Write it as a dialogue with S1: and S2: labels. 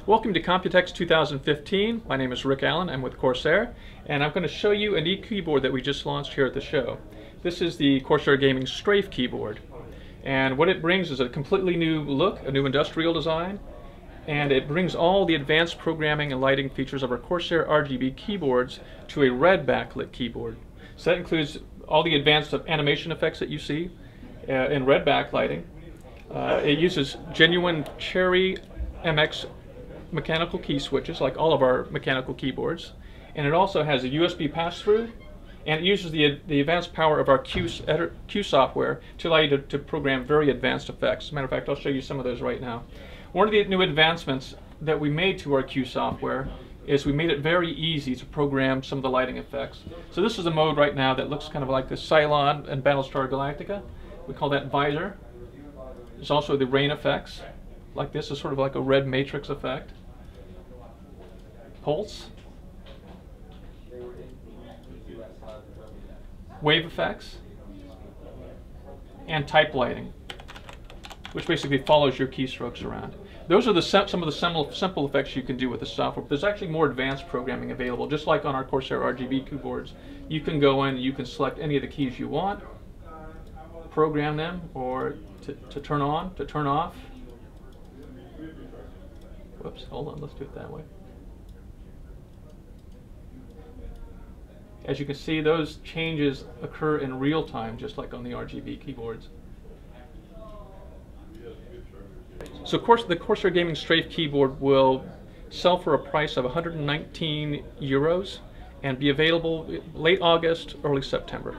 S1: Welcome to Computex 2015. My name is Rick Allen. I'm with Corsair, and I'm going to show you a neat keyboard that we just launched here at the show. This is the Corsair Gaming Strafe keyboard, and what it brings is a completely new look, a new industrial design, and it brings all the advanced programming and lighting features of our Corsair RGB keyboards to a red backlit keyboard. So that includes all the advanced animation effects that you see in red backlighting. It uses genuine Cherry MX mechanical key switches, like all of our mechanical keyboards, and it also has a USB pass-through, and it uses the advanced power of our Q software to allow you to program very advanced effects. As a matter of fact, I'll show you some of those right now. One of the new advancements that we made to our Q software is we made it very easy to program some of the lighting effects. So this is a mode right now that looks kind of like the Cylon and Battlestar Galactica. We call that Visor. There's also the rain effects, like this is sort of like a red matrix effect. Pulse. Wave effects. And type lighting, which basically follows your keystrokes around. Those are some of the simple effects you can do with the software. There's actually more advanced programming available, just like on our Corsair RGB keyboards. You can go in and you can select any of the keys you want, program them, or to turn on, to turn off. Whoops, hold on, let's do it that way. As you can see, those changes occur in real time, just like on the RGB keyboards. So the Corsair Gaming Strafe keyboard will sell for a price of 119 euros and be available late August, early September.